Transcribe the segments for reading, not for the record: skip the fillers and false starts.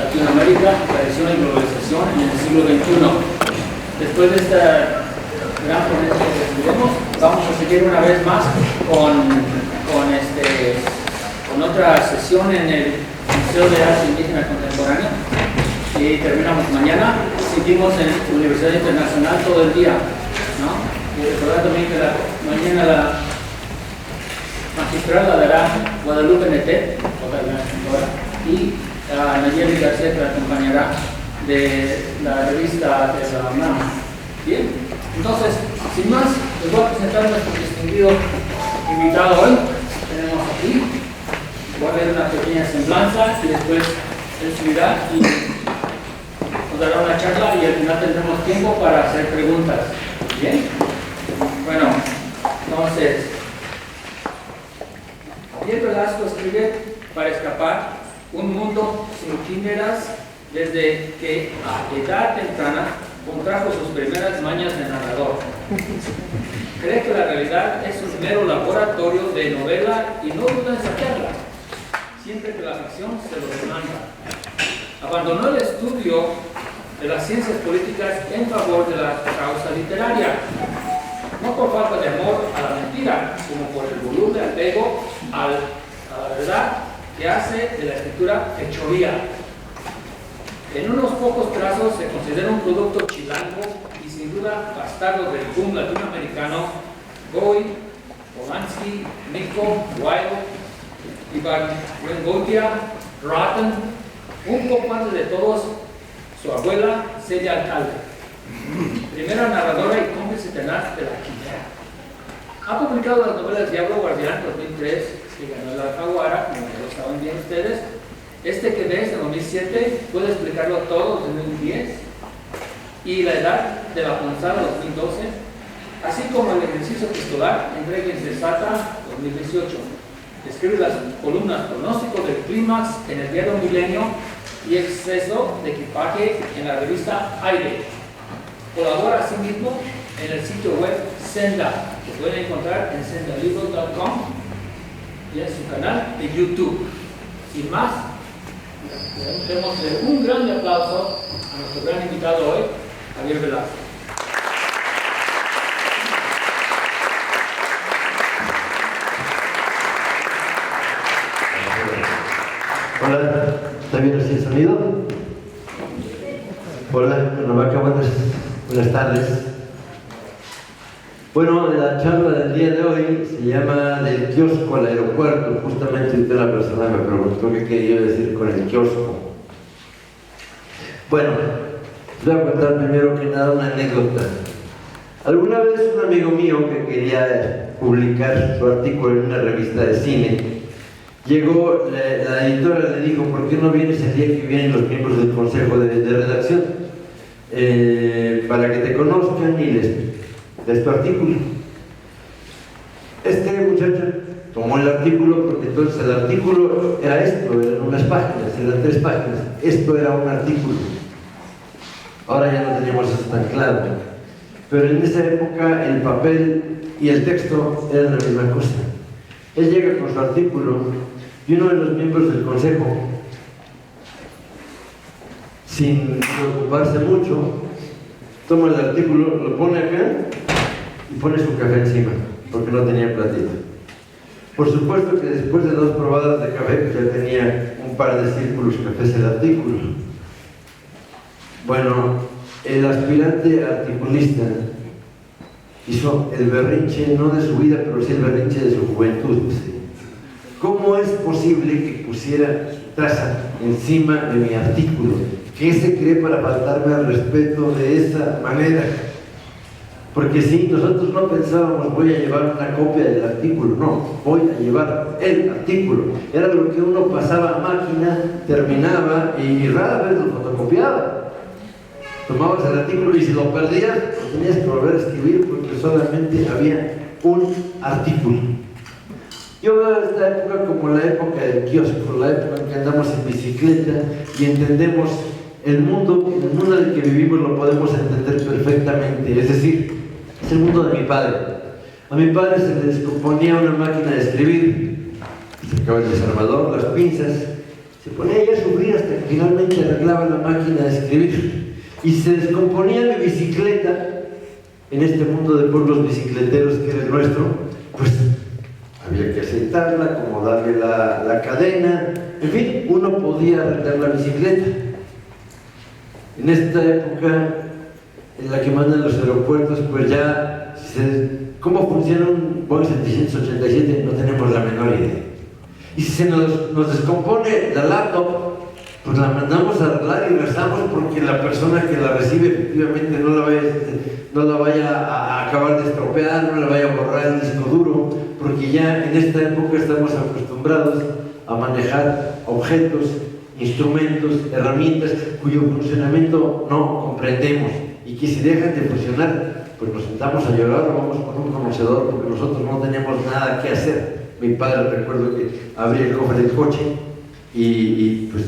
Latinoamérica, tradición y globalización en el siglo XXI. Después de esta gran ponencia que tuvimos, vamos a seguir una vez más con otra sesión en el Museo de Arte Indígena Contemporánea y terminamos mañana. Seguimos en la Universidad Internacional todo el día, ¿no? Y recordar también que mañana la magistral la dará Guadalupe Netet, y Nayeli García, que la acompañará de la revista de la UNAM. Bien, entonces, sin más, les voy a presentar a nuestro distinguido invitado hoy. Tenemos aquí, voy a leer una pequeña semblanza y después él subirá y nos dará una charla y al final tendremos tiempo para hacer preguntas. Bien, bueno, entonces, Javier Velasco escribe Para escapar, un mundo sin quimeras, desde que a edad temprana contrajo sus primeras mañas de narrador. Cree que la realidad es un mero laboratorio de novela y no duda en sacarla, siempre que la ficción se lo demanda. Abandonó el estudio de las ciencias políticas en favor de la causa literaria, no por falta de amor a la mentira, como por el voluble apego a la verdad que hace de la escritura fechoría. En unos pocos trazos se considera un producto chilango y sin duda bastardo del boom latinoamericano. Goy, Polanski, Nico, Wilde, Ibargüengoitia, Rotten, un poco antes de todos, su abuela, Celia Alcalde, primera narradora y cómplice tenaz de la quimera. Ha publicado las novelas Diablo Guardián 2003, que ganó la Alfaguara, como ya lo saben bien ustedes. Este que ves de 2007 puede explicarlo todo, 2010, y La Edad de la Ponzada 2012, así como el ejercicio epistolar Entregues de Sata 2018. Escribe las columnas Pronóstico del Clímax en el diario Milenio y Exceso de Equipaje en la revista Aire. Colabora asimismo en el sitio web Senda, que pueden encontrar en sendalibros.com y en su canal de YouTube. Sin más, démosle un gran aplauso a nuestro gran invitado hoy, Javier Velasco. Hola, ¿está bien así el sonido? Hola, Cuernavaca, buenas tardes. Bueno, la charla del día de hoy se llama Del kiosco al aeropuerto. Justamente usted, la persona me preguntó qué quería decir con el kiosco. Bueno, les voy a contar primero que nada una anécdota. Alguna vez un amigo mío que quería publicar su artículo en una revista de cine, llegó, la editora le dijo: ¿por qué no vienes el día que vienen los miembros del consejo de redacción? Para que te conozcan y les tu artículo. Este muchacho tomó el artículo, porque entonces el artículo era esto, eran unas páginas, eran 3 páginas. Esto era un artículo. Ahora ya no teníamos eso tan claro. Pero en esa época el papel y el texto eran la misma cosa. Él llega con su artículo y uno de los miembros del consejo, sin preocuparse mucho, toma el artículo, lo pone acá y pone su café encima, porque no tenía platito. Por supuesto que después de 2 probadas de café ya tenía un par de círculos cafés el artículo. Bueno, el aspirante articulista hizo el berrinche, no de su vida, pero sí el berrinche de su juventud. ¿Cómo es posible que pusiera su taza encima de mi artículo? ¿Qué se cree para faltarme al respeto de esa manera? Porque si nosotros no pensábamos voy a llevar una copia del artículo, no, voy a llevar el artículo. Era lo que uno pasaba a máquina, terminaba y rara vez lo fotocopiaba. Tomabas el artículo y si lo perdías, lo tenías que volver a escribir, porque solamente había un artículo. Yo veo esta época como la época del kiosco, la época en que andamos en bicicleta y entendemos el mundo en el que vivimos, lo podemos entender perfectamente. Es decir, es el mundo de mi padre. A mi padre se le descomponía una máquina de escribir, se sacaba el desarmador, las pinzas, se ponía ella a sufrir hasta que finalmente arreglaba la máquina de escribir. Y se descomponía mi bicicleta, en este mundo de pueblos bicicleteros que es el nuestro, pues había que aceitarla, acomodarle la cadena, en fin, uno podía arreglar la bicicleta. En esta época en la que mandan los aeropuertos, pues ya, ¿cómo funciona un Boeing 787? No tenemos la menor idea. Y si se nos descompone la laptop, pues la mandamos a arreglar y rezamos porque la persona que la recibe efectivamente no la vaya a acabar de estropear, no la vaya a borrar el disco duro, porque ya en esta época estamos acostumbrados a manejar objetos, instrumentos, herramientas cuyo funcionamiento no comprendemos y que si dejan de funcionar, pues nos sentamos a llorar o vamos con un conocedor porque nosotros no tenemos nada que hacer. Mi padre, recuerdo que abría el cofre del coche y pues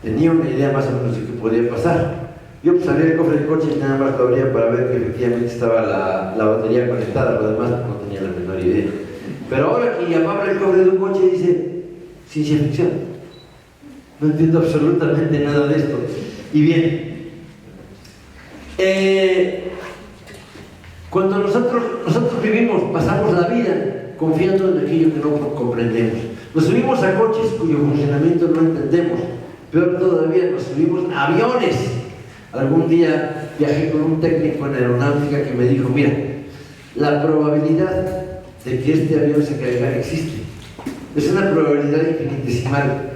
tenía una idea más o menos de qué podía pasar. Yo pues abría el cofre del coche y nada más lo abría para ver que efectivamente estaba la batería conectada, lo demás no tenía la menor idea. Pero ahora que abre el cofre de un coche dice ciencia ficción. No entiendo absolutamente nada de esto. Y bien, cuando nosotros vivimos, pasamos la vida confiando en aquello que no comprendemos. Nos subimos a coches cuyo funcionamiento no entendemos. Peor todavía, nos subimos a aviones. Algún día viajé con un técnico en aeronáutica que me dijo, mira, la probabilidad de que este avión se caiga existe. Es una probabilidad infinitesimal.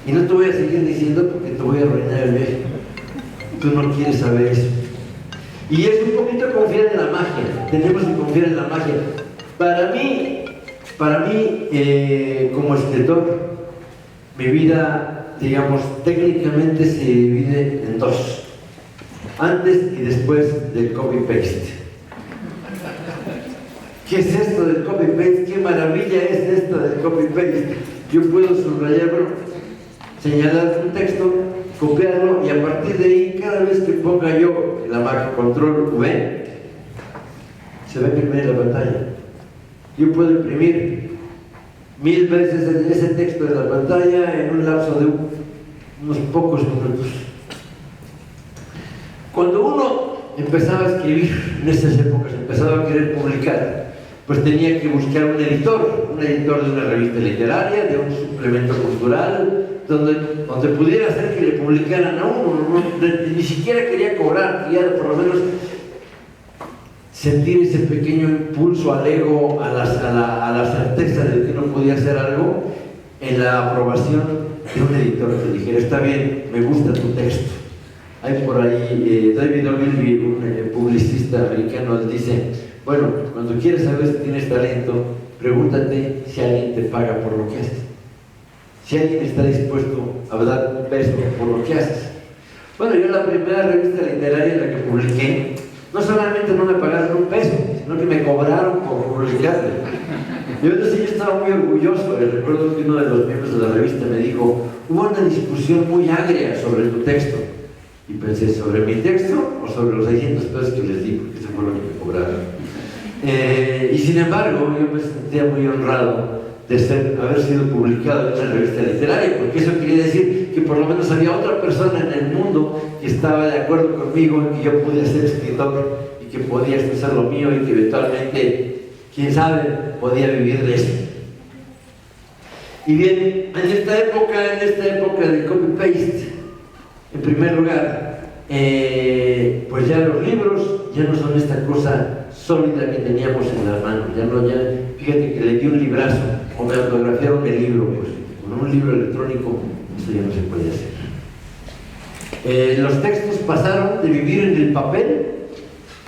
Y no te voy a seguir diciendo porque te voy a arruinar el viaje. Tú no quieres saber eso. Y es un poquito confiar en la magia. Tenemos que confiar en la magia. Para mí, como escritor, mi vida, digamos, técnicamente se divide en dos. Antes y después del copy-paste. ¿Qué es esto del copy-paste? ¿Qué maravilla es esto del copy-paste? Yo puedo subrayarlo, señalar un texto, copiarlo y a partir de ahí, cada vez que ponga yo la marca control V, se va a imprimir en la pantalla. Yo puedo imprimir 1000 veces ese texto en la pantalla en un lapso de unos pocos minutos. Cuando uno empezaba a escribir, en esas épocas empezaba a querer publicar, pues tenía que buscar un editor de una revista literaria, de un suplemento cultural, donde pudiera hacer que le publicaran a uno. Ni siquiera quería cobrar, quería por lo menos sentir ese pequeño impulso al ego, a la certeza de que uno podía hacer algo, en la aprobación de un editor que dijera, está bien, me gusta tu texto. Hay por ahí, David Ogilvy, un publicista americano, dice, bueno, cuando quieres saber si tienes talento, pregúntate si alguien te paga por lo que haces. Si alguien está dispuesto a dar un peso por lo que haces. Bueno, yo la primera revista literaria en la que publiqué, no solamente no me pagaron un peso, sino que me cobraron por publicarle. Yo estaba muy orgulloso. Recuerdo que uno de los miembros de la revista me dijo, hubo una discusión muy agria sobre tu texto. Y pensé, ¿sobre mi texto o sobre los 600 pesos que les di? Porque eso fue lo que me cobraron. Y sin embargo, yo me sentía muy honrado de haber sido publicado en una revista literaria, porque eso quería decir que por lo menos había otra persona en el mundo que estaba de acuerdo conmigo en que yo podía ser escritor y que podía expresar lo mío y que eventualmente, quién sabe, podía vivir de eso. Y bien, en esta época del copy-paste, en primer lugar, pues ya los libros ya no son esta cosa sólida que teníamos en las manos. Fíjate que le di un librazo o me autografiaron el libro, pues con un libro electrónico eso ya no se puede hacer. Los textos pasaron de vivir en el papel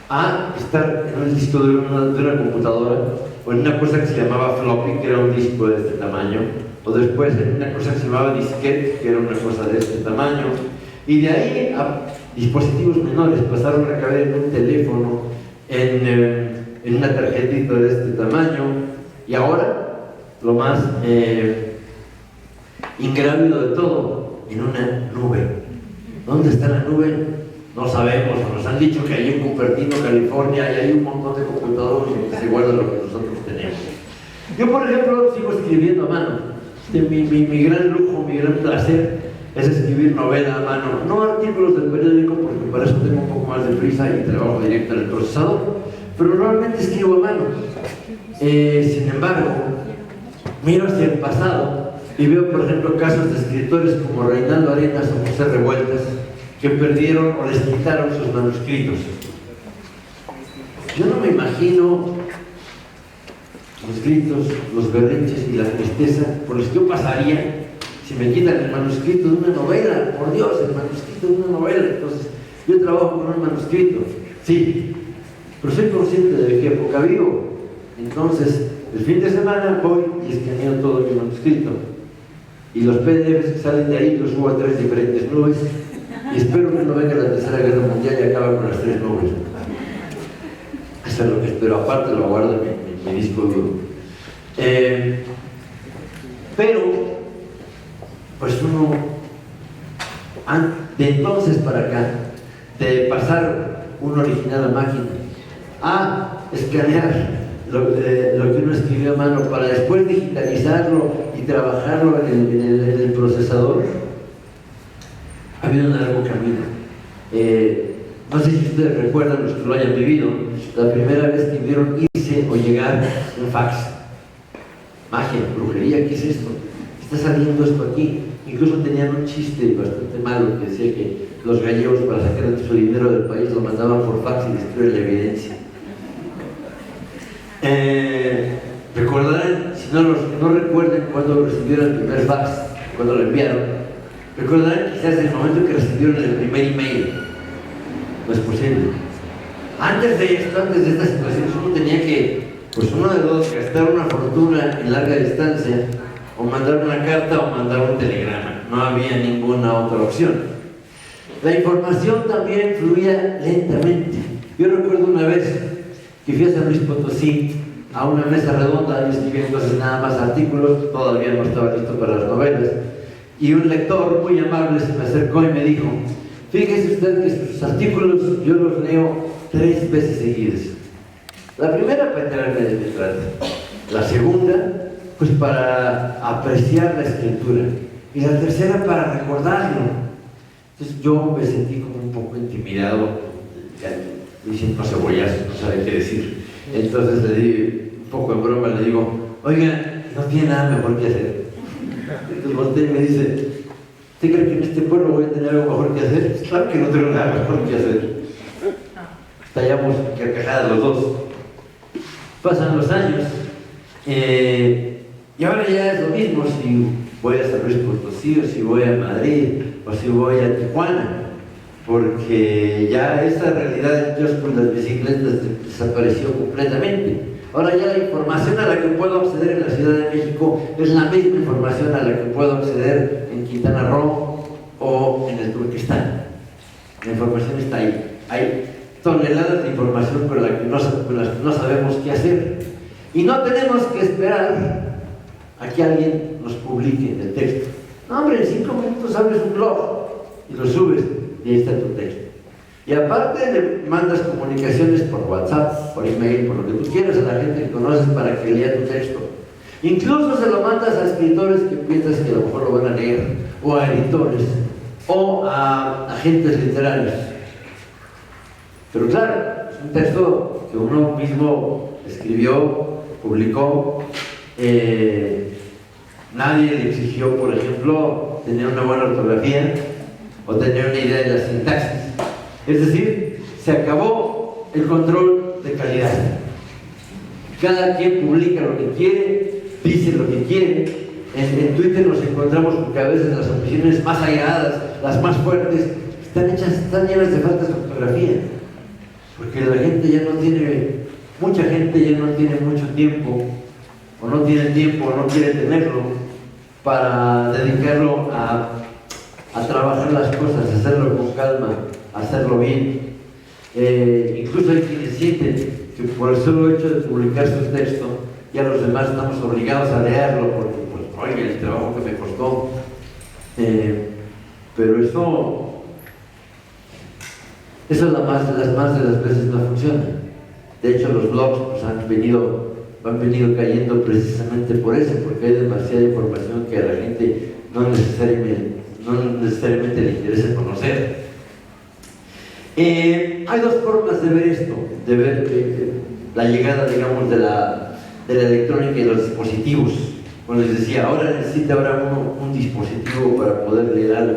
a estar en un disco de una computadora o en una cosa que se llamaba floppy, que era un disco de este tamaño, o después en una cosa que se llamaba disquete, que era una cosa de este tamaño, y de ahí a dispositivos menores pasaron a caber en un teléfono, en una tarjetita de este tamaño, y ahora lo más ingrávido de todo, en una nube. ¿Dónde está la nube? No sabemos. Nos han dicho que hay en Cupertino, California, y hay un montón de computadoras donde se guarda lo que nosotros tenemos. Yo, por ejemplo, sigo escribiendo a mano. Mi gran lujo, mi gran placer es escribir novela a mano, no artículos del periódico, porque para eso tengo un poco más de prisa y trabajo directo en el procesador, pero normalmente escribo a mano. Sin embargo, miro hacia el pasado y veo, por ejemplo, casos de escritores como Reinaldo Arenas o José Revueltas que perdieron o les quitaron sus manuscritos. Yo no me imagino los gritos, los berrinches y la tristeza por los que yo pasaría si me quitan el manuscrito de una novela. Por Dios, el manuscrito de una novela. Entonces, yo trabajo con un manuscrito, sí, pero soy consciente de qué época vivo. Entonces, el fin de semana voy y escaneo todo mi manuscrito, y los PDFs que salen de ahí los subo a 3 diferentes nubes, y espero que no venga la Tercera Guerra Mundial y acabe con las 3 nubes. Eso es lo que espero. Aparte lo guardo en mi disco duro. Pero pues uno, de entonces para acá, de pasar un original a máquina a escanear lo que uno escribió a mano para después digitalizarlo y trabajarlo en el procesador, ha habido un largo camino. No sé si ustedes recuerdan, los que lo hayan vivido, la primera vez que vieron irse o llegar un fax. Magia, brujería, ¿qué es esto? Está saliendo esto aquí. Incluso tenían un chiste bastante malo que decía que los gallegos, para sacar su dinero del país, lo mandaban por fax y destruir la evidencia. Recordarán, si no, los que no recuerden cuando recibieron el primer fax, cuando lo enviaron, recordarán quizás el momento que recibieron el primer email. No es posible. Antes de esta situación, uno tenía que, pues uno de dos, gastar una fortuna en larga distancia, o mandar una carta o mandar un telegrama. No había ninguna otra opción. La información también fluía lentamente. Yo recuerdo una vez que fui a San Luis Potosí a una mesa redonda, yo escribía entonces nada más artículos, todavía no estaba listo para las novelas, y un lector muy amable se me acercó y me dijo: fíjese usted que sus artículos yo los leo 3 veces seguidas. La primera para enterarme de qué trata, la segunda pues para apreciar la escritura, y la tercera para recordarlo. Entonces yo me sentí como un poco intimidado, diciendo cebollazo, no sabía qué decir. Entonces le di, un poco en broma, le digo: oiga, no tiene nada mejor que hacer. Entonces volteé y me dice: ¿usted cree que en este pueblo voy a tener algo mejor que hacer? Claro que no tengo nada mejor que hacer. Estallamos carcajadas los dos. Pasan los años, y ahora ya es lo mismo si voy a San Luis Potosí, o si voy a Madrid, o si voy a Tijuana, porque ya esa realidad del kiosco y las bicicletas desapareció completamente. Ahora ya la información a la que puedo acceder en la Ciudad de México es la misma información a la que puedo acceder en Quintana Roo o en el Turquestán. La información está ahí. Hay toneladas de información con las que no sabemos qué hacer. Y no tenemos que esperar a que alguien nos publique el texto. No, hombre, en 5 minutos abres un blog y lo subes y ahí está tu texto. Y aparte le mandas comunicaciones por WhatsApp, por email, por lo que tú quieras a la gente que conoces para que lea tu texto. Incluso se lo mandas a escritores que piensas que a lo mejor lo van a leer, o a editores, o a agentes literarios. Pero claro, es un texto que uno mismo escribió, publicó. Nadie le exigió, por ejemplo, tener una buena ortografía o tener una idea de la sintaxis. Es decir, se acabó el control de calidad. Cada quien publica lo que quiere, dice lo que quiere. En Twitter nos encontramos con que a veces las opiniones más airadas, las más fuertes, están llenas de faltas de ortografía, porque la gente ya no tiene, mucha gente ya no tiene mucho tiempo, o no tiene tiempo, o no quiere tenerlo para dedicarlo a trabajar las cosas, a hacerlo con calma, a hacerlo bien. Incluso hay quienes sienten que por el solo hecho de publicar sus textos, ya los demás estamos obligados a leerlo, porque, pues, oye, el trabajo que me costó. Pero eso las más de las veces no funciona. De hecho, los blogs pues, han venido cayendo precisamente por eso, porque hay demasiada información que a la gente no necesariamente le interesa conocer. Hay dos formas de ver esto, de ver la llegada, digamos, de la electrónica y los dispositivos. Como les decía, ahora necesita un dispositivo para poder leer algo.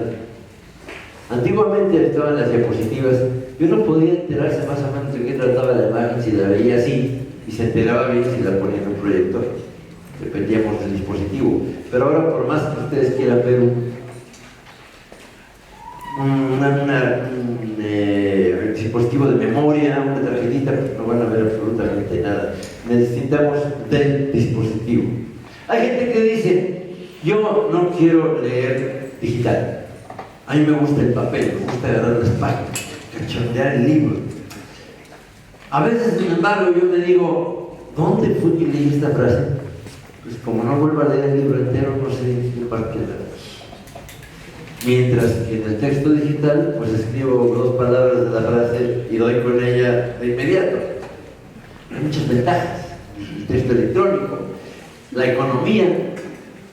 Antiguamente estaban las diapositivas, y uno podía enterarse más o menos de qué trataba la imagen si la veía así, y se enteraba bien si la ponía en un proyector. Dependíamos del dispositivo. Pero ahora, por más que ustedes quieran ver un dispositivo de memoria, una tarjetita, pues no van a ver absolutamente nada. Necesitamos del dispositivo. Hay gente que dice, yo no quiero leer digital. A mí me gusta el papel, me gusta agarrar las páginas, cachondear el libro. A veces, sin embargo, yo me digo, ¿dónde fue que leí esta frase? Pues como no vuelvo a leer el libro entero, no sé en qué parte la... Mientras que en el texto digital, pues escribo dos palabras de la frase y doy con ella de inmediato. Hay muchas ventajas. El texto electrónico, la economía.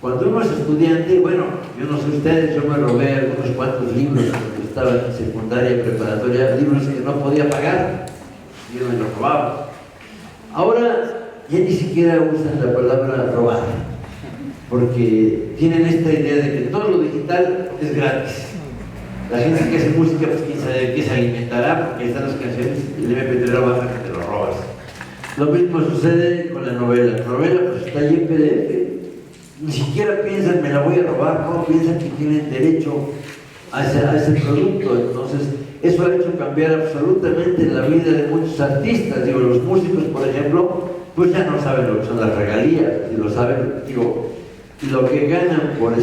Cuando uno es estudiante, bueno, yo no sé ustedes, yo me robé algunos cuantos libros cuando estaba en secundaria, preparatoria, libros que no podía pagar, yo me los robaba. Ahora ya ni siquiera usan la palabra robar, porque tienen esta idea de que todo lo digital es gratis. La gente que hace música, pues quién sabe de qué se alimentará, porque están las canciones, el MP3 lo baja que te lo robas. Lo mismo sucede con la novela. La novela pues está ahí en PDF. Ni siquiera piensan, me la voy a robar, no piensan que tienen derecho a ese producto. Entonces, eso ha hecho cambiar absolutamente la vida de muchos artistas. Digo, los músicos, por ejemplo, pues ya no saben lo que son las regalías, y lo saben, digo, lo que ganan por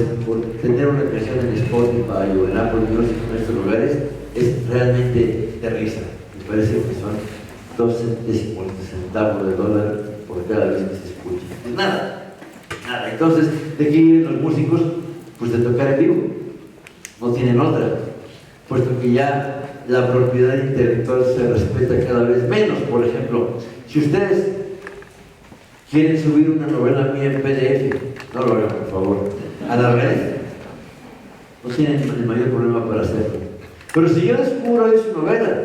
tener una canción en Spotify o en Apple Music en estos lugares es realmente de risa. Me parece que son 2 centavos de dólar por cada vez que se escucha. Pues nada. Entonces, ¿de qué viven los músicos? Pues de tocar en vivo. No tienen otra, puesto que ya la propiedad intelectual se respeta cada vez menos. Por ejemplo, si ustedes quieren subir una novela mía en PDF, no lo hagan, por favor, a la red, no tienen el mayor problema para hacerlo. Pero si yo descubro ahí su novela,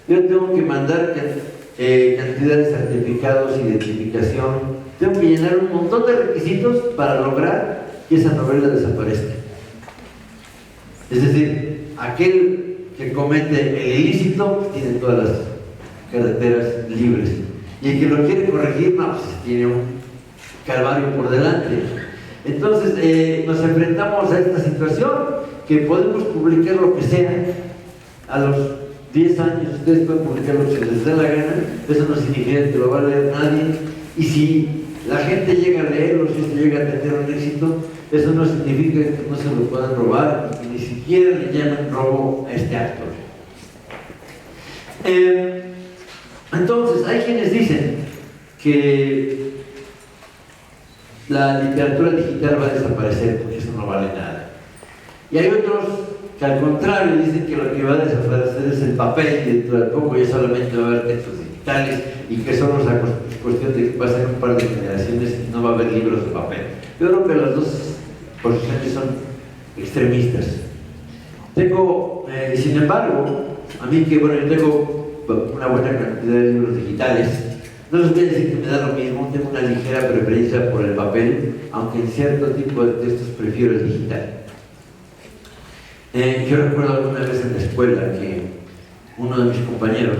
yo tengo que mandar cantidad de certificados, identificación, tengo que llenar un montón de requisitos para lograr que esa novela desaparezca. Es decir, aquel que comete el ilícito tiene todas las carreteras libres, y el que lo quiere corregir, no, pues tiene un calvario por delante. Entonces nos enfrentamos a esta situación, que podemos publicar lo que sea. A los 10 años ustedes pueden publicar lo que les dé la gana, eso no significa que lo va a leer nadie, y si la gente llega a leerlo, si esto llega a tener un éxito, eso no significa que no se lo puedan robar, y que ni siquiera le llaman robo a este acto. Entonces, hay quienes dicen que la literatura digital va a desaparecer porque eso no vale nada. Y hay otros que al contrario dicen que lo que va a desaparecer es el papel, y dentro de poco ya solamente va a haber textos digitales, y que solo es cuestión de que pasen un par de generaciones y no va a haber libros de papel. Yo creo que las dos posiciones son extremistas. Sin embargo, a mí que, bueno, yo tengo una buena cantidad de libros digitales, no les voy a decir que me da lo mismo, tengo una ligera preferencia por el papel, aunque en cierto tipo de textos prefiero el digital. Yo recuerdo alguna vez en la escuela que uno de mis compañeros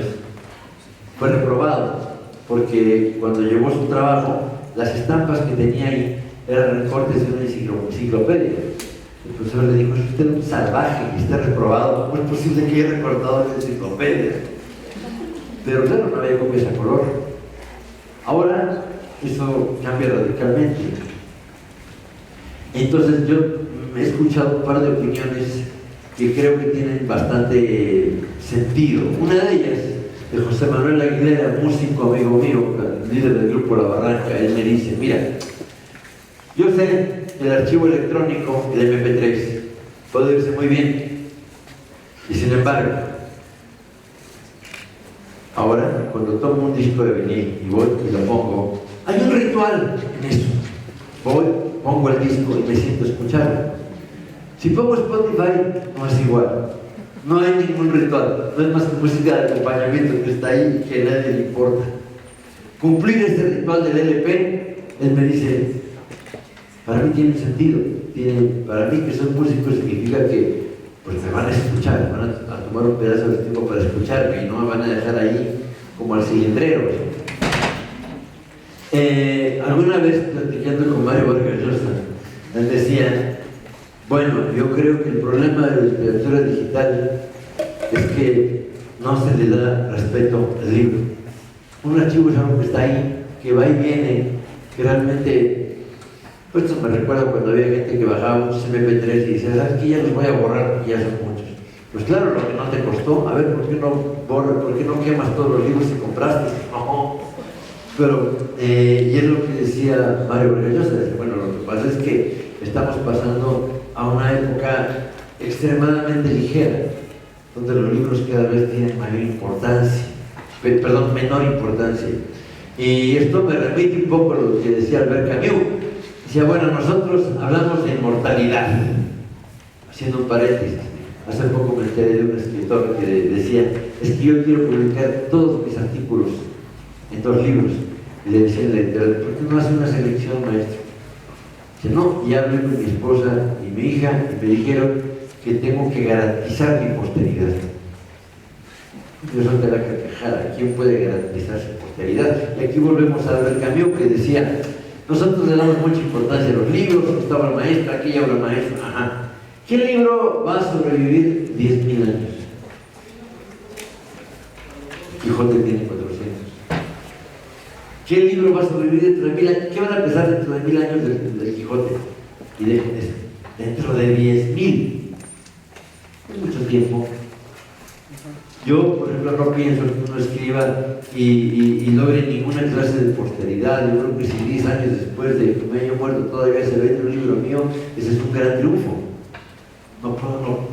fue reprobado porque cuando llevó su trabajo, las estampas que tenía ahí eran recortes de una enciclopedia. El profesor le dijo: es usted un salvaje y está reprobado, ¿cómo es posible que haya recortado una enciclopedia? Pero claro, no había copias a color. Ahora eso cambia radicalmente. Entonces yo he escuchado un par de opiniones que creo que tienen bastante sentido. Una de ellas, de José Manuel Aguilera, músico amigo mío, líder del grupo La Barranca. Él me dice: mira, yo sé el archivo electrónico, el MP3, puede irse muy bien, y sin embargo, ahora cuando tomo un disco de vinil y voy y lo pongo, hay un ritual en eso. Voy, pongo el disco y me siento a escucharlo. Si pongo Spotify, no es igual. No hay ningún ritual, no es más que música de acompañamiento que está ahí y que a nadie le importa. Cumplir este ritual del LP, él me dice, para mí tiene sentido. Para mí que soy músico significa que pues me van a escuchar, van a tomar un pedazo de tiempo para escucharme y no me van a dejar ahí como al cilindrero. Alguna vez platicando con Mario Vargas Llosa, él decía, bueno, yo creo que el problema de la literatura digital es que no se le da respeto al libro. Un archivo es algo que está ahí, que va y viene, que realmente, pues esto me recuerda cuando había gente que bajaba muchos MP3 y decía, ¿sabes qué? Ya los voy a borrar porque ya son muchos. Pues claro, lo que no te costó, a ver, ¿por qué no borras, por qué no quemas todos los libros que compraste? No. Pero, y es lo que decía Mario Vargas Llosa, bueno, lo que pasa es que estamos pasando a una época extremadamente ligera, donde los libros cada vez tienen menor importancia. Y esto me remite un poco a lo que decía Albert Camus. Decía, bueno, nosotros hablamos de inmortalidad, haciendo un paréntesis. Hace poco me enteré de un escritor que decía, es que yo quiero publicar todos mis artículos en 2 libros. Y le decía al editor, ¿por qué no hace una selección, maestro? Dice, no, y hablé con mi esposa y mi hija y me dijeron que tengo que garantizar mi posteridad. Yo soy de la carcajada, ¿quién puede garantizar su posteridad? Y aquí volvemos a ver Camus que decía, nosotros le damos mucha importancia a los libros, esta obra maestra, aquella obra maestra, ajá. ¿Qué libro va a sobrevivir 10.000 años? Quijote tiene 400. ¿Qué libro va a sobrevivir dentro de 1000 años? ¿Qué van a pensar dentro de 1000 años del Quijote? Y dejen eso, dentro de 10.000. Es mucho tiempo. Yo, por ejemplo, no pienso que uno escriba y logre ninguna clase de posteridad. Yo creo que si 10 años después de que me haya muerto todavía se vende un libro mío, ese es un gran triunfo. No puedo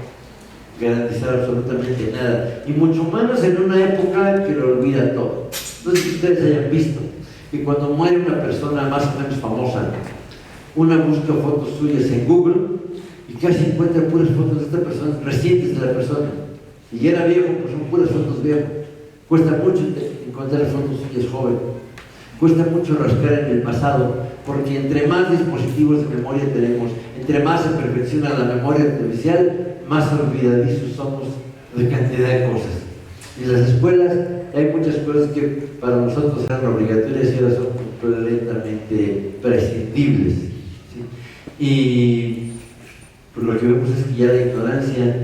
garantizar absolutamente nada. Y mucho menos en una época que lo olvida todo. No sé si ustedes hayan visto que cuando muere una persona más o menos famosa, una busca fotos suyas en Google y casi encuentra puras fotos de esta persona, recientes de la persona. Si ya era viejo, pues son puras fotos viejas. Cuesta mucho encontrar fotos suyas joven. Cuesta mucho rascar en el pasado, porque entre más dispositivos de memoria tenemos, entre más se perfecciona la memoria artificial, más olvidadizos somos de cantidad de cosas. En las escuelas hay muchas cosas que para nosotros eran obligatorias y ahora son completamente prescindibles, ¿sí? Y pues lo que vemos es que ya la ignorancia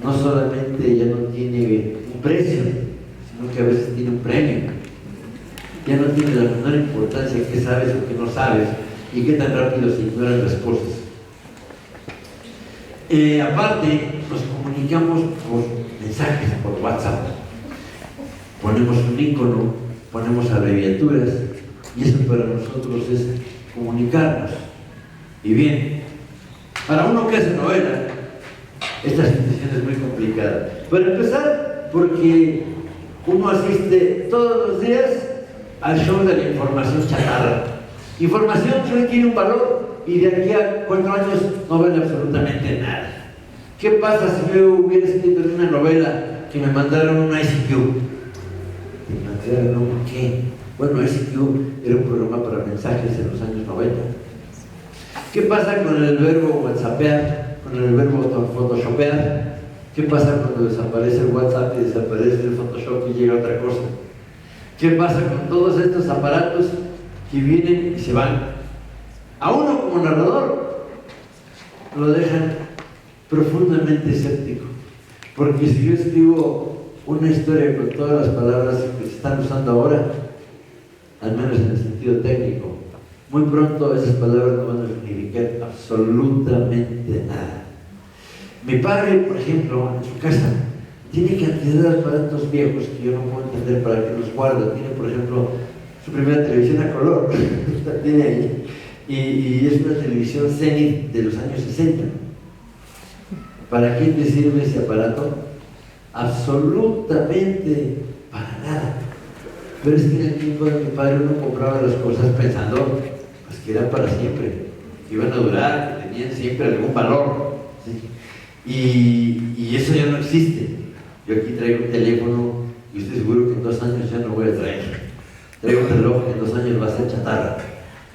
no solamente ya no tiene un precio, sino que a veces tiene un premio. Ya no tiene la menor importancia qué sabes o qué no sabes y qué tan rápido se ignoran las cosas. Aparte, nos comunicamos por mensajes, por WhatsApp. Ponemos un icono, ponemos abreviaturas y eso para nosotros es comunicarnos. Y bien, para uno que hace novela, esta situación es muy complicada. Para empezar, porque uno asiste todos los días al show de la información chatarra. Información que hoy tiene un valor y de aquí a 4 años no vale absolutamente nada. ¿Qué pasa si yo hubiera escrito en una novela que me mandaron una ICQ? ¿Me mandaron qué? Bueno, ICQ era un programa para mensajes en los años 90. ¿Qué pasa con el verbo whatsappear, con el verbo photoshopear? ¿Qué pasa cuando desaparece el WhatsApp y desaparece el Photoshop y llega otra cosa? ¿Qué pasa con todos estos aparatos que vienen y se van? A uno como narrador lo dejan profundamente escéptico, porque si yo escribo una historia con todas las palabras que se están usando ahora, al menos en el sentido técnico, muy pronto esas palabras no van a significar absolutamente nada. Mi padre, por ejemplo, en su casa tiene cantidad de aparatos viejos que yo no puedo entender para qué los guarda. Tiene, por ejemplo, su primera televisión a color, la tiene ahí, y es una televisión Zenith de los años 60. ¿Para qué te sirve ese aparato? Absolutamente para nada. Pero es que en el tiempo de mi padre uno compraba las cosas pensando pues, que eran para siempre, que iban a durar, que tenían siempre algún valor, ¿sí? Y eso ya no existe. Yo aquí traigo un teléfono y estoy seguro que en 2 años ya no voy a traer. Traigo un reloj que en 2 años va a ser chatarra.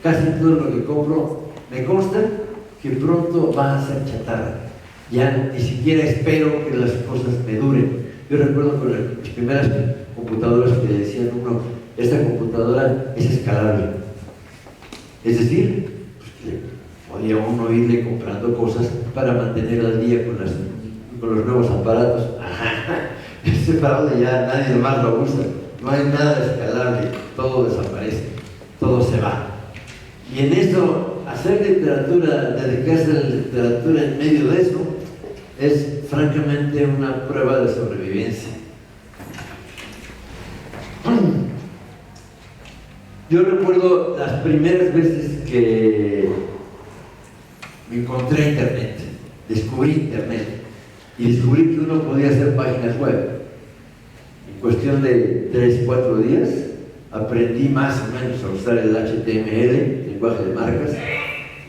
Casi todo lo que compro me consta que pronto va a ser chatarra. Ya ni siquiera espero que las cosas me duren. Yo recuerdo con las primeras computadoras que decían uno, esta computadora es escalable. Es decir, pues, podía uno irle comprando cosas para mantener al día con los nuevos aparatos. Ese aparato ya nadie más lo usa. No hay nada escalable, todo desaparece, todo se va. Y en eso, hacer literatura, dedicarse a la literatura en medio de eso, es francamente una prueba de sobrevivencia. Yo recuerdo las primeras veces que me encontré Internet, descubrí Internet y descubrí que uno podía hacer páginas web. En cuestión de 3-4 días aprendí más o menos a usar el HTML, lenguaje de marcas,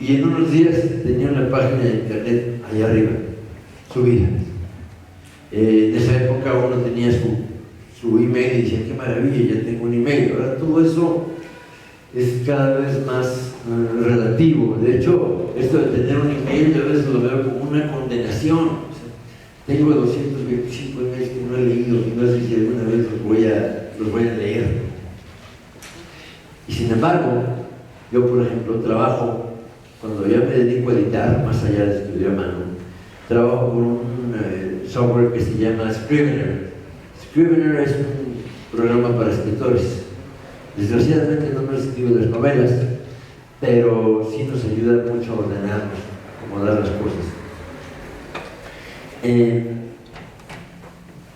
y en unos días tenía una página de Internet allá arriba, subida. En esa época uno tenía su email y decía, qué maravilla, ya tengo un email. Ahora todo eso es cada vez más relativo. De hecho, esto de tener un email yo a veces lo veo como una condenación. O sea, tengo 225 emails que no he leído y no sé si alguna vez los voy a leer. Y sin embargo, yo por ejemplo trabajo, cuando ya me dedico a editar, más allá de escribir a mano, trabajo con un software que se llama Scrivener. Scrivener es un programa para escritores. Desgraciadamente no nos escribe las novelas, pero sí nos ayuda mucho a ordenarnos, a acomodar las cosas.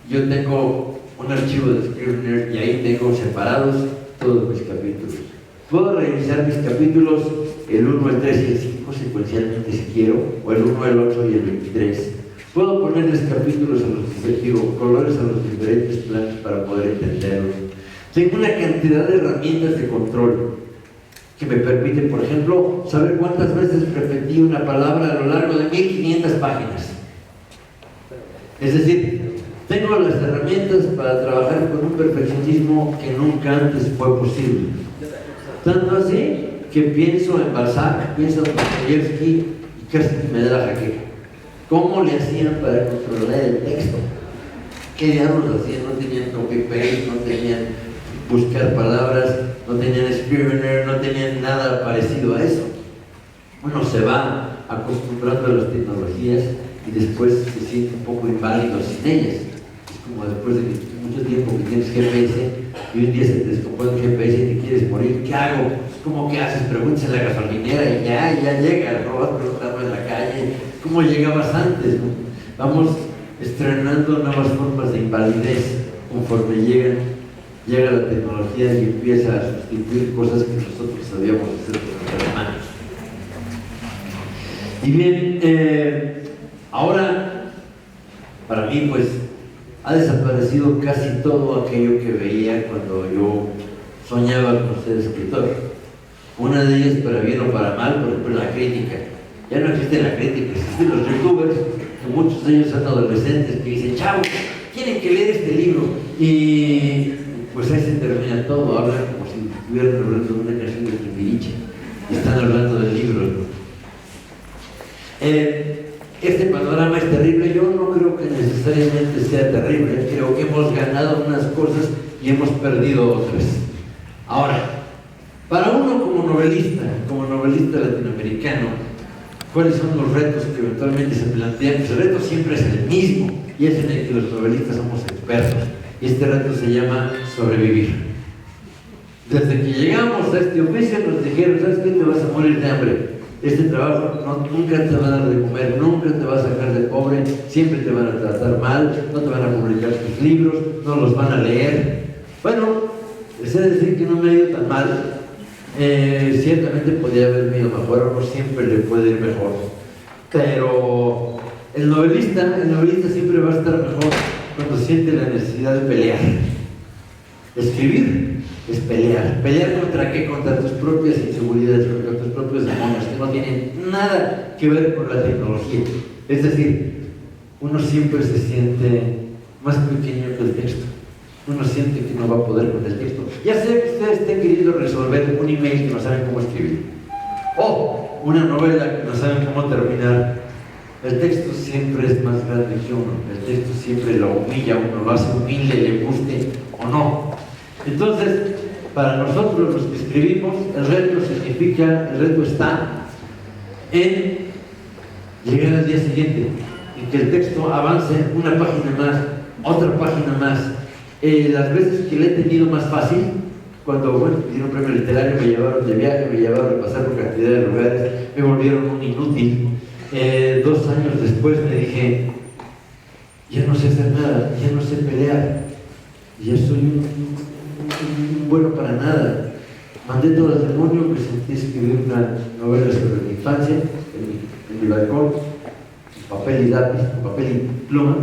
Yo tengo un archivo de Scrivener y ahí tengo separados todos mis capítulos. Puedo revisar mis capítulos, el 1, el 3 y el 5 secuencialmente si quiero, o el 1, el 8 y el 23. Puedo ponerles capítulos a los colores a los diferentes planos para poder entenderlos. Tengo una cantidad de herramientas de control que me permiten, por ejemplo, saber cuántas veces repetí una palabra a lo largo de 1500 páginas. Es decir, tengo las herramientas para trabajar con un perfeccionismo que nunca antes fue posible. Tanto así que pienso en Balzac, pienso en Dostoyevsky y casi me da la jaqueca. ¿Cómo le hacían para controlar el texto? ¿Qué diablos hacían? No tenían copy-paste, no tenían buscar palabras, no tenían Scrivener, no tenían nada parecido a eso. Uno se va acostumbrando a las tecnologías y después se siente un poco inválido sin ellas. Es como después de mucho tiempo que tienes GPS y un día se te descompone el GPS y te quieres morir, ¿qué hago? ¿Cómo que haces? Preguntas en la gasolinera y ya llega, no vas preguntando en la calle, ¿cómo llegabas antes? ¿No? Vamos estrenando nuevas formas de invalidez conforme llega la tecnología y empieza a sustituir cosas que nosotros sabíamos hacer con nuestras manos. Y bien, ahora, para mí, pues, ha desaparecido casi todo aquello que veía cuando yo soñaba con ser escritor. Una de ellas, para bien o para mal, por ejemplo, la crítica. Ya no existe la crítica, existen los youtubers, que muchos de ellos son adolescentes, que dicen, chavos, tienen que leer este libro. Y pues ahí se termina todo, hablan como si estuvieran hablando de una canción de Timbiriche, y están hablando del libro, ¿no? Este panorama es terrible. Yo no creo que necesariamente sea terrible, creo que hemos ganado unas cosas y hemos perdido otras. Ahora, para uno como novelista latinoamericano, ¿cuáles son los retos que eventualmente se plantean? Pues el reto siempre es el mismo, y es en el que los novelistas somos expertos. Y este reto se llama sobrevivir. Desde que llegamos a este oficio nos dijeron, ¿sabes qué? Te vas a morir de hambre. Este trabajo nunca te va a dar de comer, nunca te va a sacar de pobre, siempre te van a tratar mal, no te van a publicar tus libros, no los van a leer. Bueno, les he de decir que no me ha ido tan mal. Ciertamente podría haberme ido mejor, no siempre le puede ir mejor. Pero el novelista siempre va a estar mejor cuando siente la necesidad de pelear. Escribir es pelear. ¿Pelear contra qué? Contra tus propias inseguridades, contra tus propios demonios, que no tienen nada que ver con la tecnología. Es decir, uno siempre se siente más pequeño que el texto. Uno siente que no va a poder con el texto. Ya sea que ustedes estén queriendo resolver un email que no saben cómo escribir, o una novela que no saben cómo terminar. El texto siempre es más grande que uno. El texto siempre lo humilla a uno, lo hace humilde, le guste o no. Entonces, para nosotros los que escribimos, el reto está en llegar al día siguiente, en que el texto avance una página más, otra página más. Las veces que le he tenido más fácil, cuando me dieron un premio literario, me llevaron de viaje, me llevaron a pasar por cantidad de lugares, me volvieron un inútil. 2 años después me dije, ya no sé hacer nada, ya no sé pelear, ya soy un bueno para nada. Mandé todo el demonio, me sentí a escribir una novela sobre mi infancia en mi balcón, papel y lápiz, papel y pluma,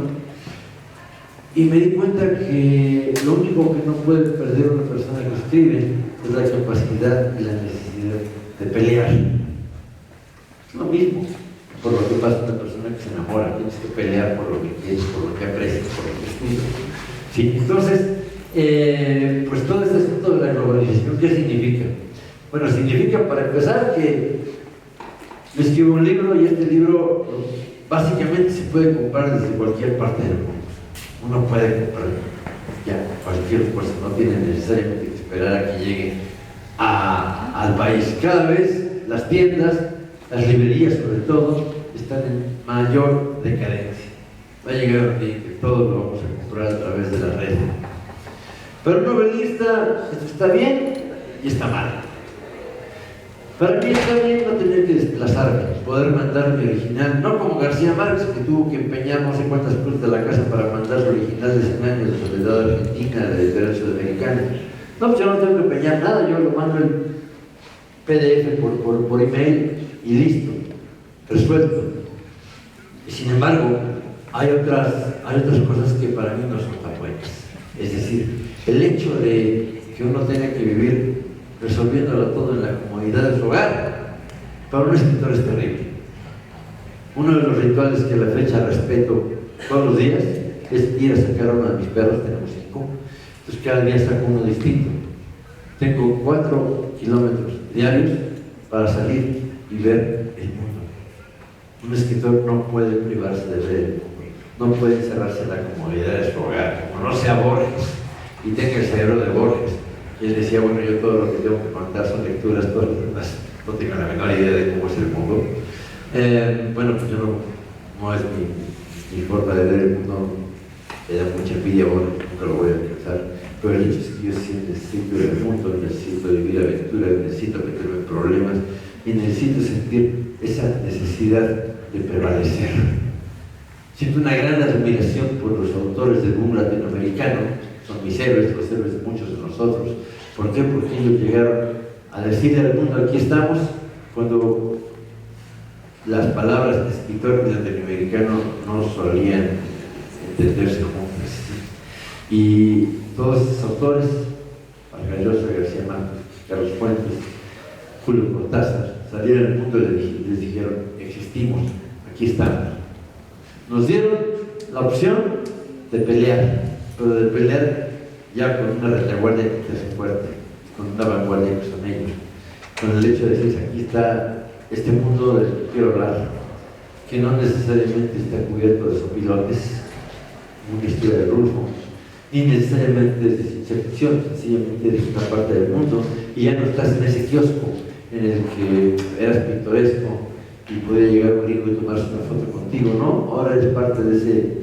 y me di cuenta que lo único que no puede perder una persona que escribe es la capacidad y la necesidad de pelear. Es lo mismo por lo que pasa a una persona que se enamora, tienes que pelear por lo que quieres, por lo que aprecias, por lo que estudias. ¿Sí? Entonces, pues todo este asunto de la globalización, ¿qué significa? Bueno, significa para empezar que yo escribo un libro y este libro básicamente se puede comprar desde cualquier parte del mundo. Uno puede comprar ya cualquier cosa, no tiene necesariamente que esperar a que llegue al país. Cada vez las tiendas, las librerías sobre todo, están en mayor decadencia. Va a llegar un día que todos lo vamos a comprar a través de la red. Pero un novelista, esto está bien y está mal. Para mí está bien no tener que desplazarme, poder mandar mi original, no como García Márquez, que tuvo que empeñar no sé cuántas cosas de la casa para mandar su original de 100 años de soledad argentina, de literatura sudamericana. No, pues yo no tengo que empeñar nada, yo lo mando el PDF por email y listo, resuelto. Y sin embargo, hay otras cosas que para mí no son tan buenas. Es decir, el hecho de que uno tenga que vivir resolviéndolo todo en la comodidad de su hogar, para un escritor es terrible. Uno de los rituales que a la fecha respeto todos los días es ir a sacar a uno de mis perros, tenemos 5, entonces cada día saco uno distinto. Tengo 4 kilómetros diarios para salir y ver el mundo. Un escritor no puede privarse de ver el mundo, no puede encerrarse en la comodidad de su hogar, como no sea Borges y tenga el cerebro de Borges. Y él decía, bueno, yo todo lo que tengo que contar son lecturas, todas las demás no tengo la menor idea de cómo es el mundo. Bueno, pues yo no es mi forma de ver el mundo, me da mucha envidia, bueno, nunca lo voy a alcanzar, pero el hecho es que yo sí necesito ver el mundo, necesito vivir aventuras, necesito meterme en problemas y necesito sentir esa necesidad de prevalecer. Siento una gran admiración por los autores del boom latinoamericano, son mis héroes, los héroes de muchos de nosotros. ¿Por qué? Porque ellos llegaron a decirle al mundo, aquí estamos, cuando las palabras de escritor latinoamericano no solían entenderse como y todos esos autores, Vargas Llosa, García Márquez, Carlos Fuentes, Julio Cortázar, salieron al mundo y les dijeron, existimos, aquí estamos. Nos dieron la opción de pelear, pero de pelear ya con una retaguardia que es fuerte, con una vanguardia que son ellos, con el hecho de decir, aquí está este mundo del que quiero hablar, que no necesariamente está cubierto de sopilotes, como una historia de Rulfo, ni necesariamente es de ciencia ficción, sencillamente es una parte del mundo, y ya no estás en ese kiosco en el que eras pintoresco y podía llegar un gringo y tomarse una foto contigo, ¿no? Ahora eres parte de ese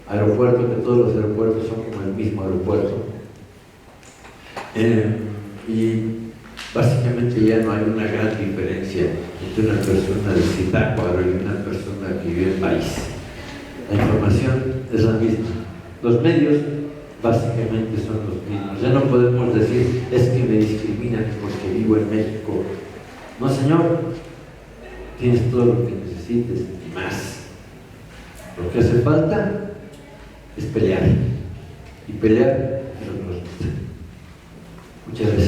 aeropuerto, que todos los aeropuertos son como el mismo aeropuerto. Y básicamente ya no hay una gran diferencia entre una persona de Zitácuaro y una persona que vive en país. La información es la misma. Los medios básicamente son los mismos. Ya no podemos decir, es que me discriminan porque vivo en México. No, señor, tienes todo lo que necesites y más. Lo que hace falta es pelear. Y pelear es lo que nos gusta. Muchas gracias.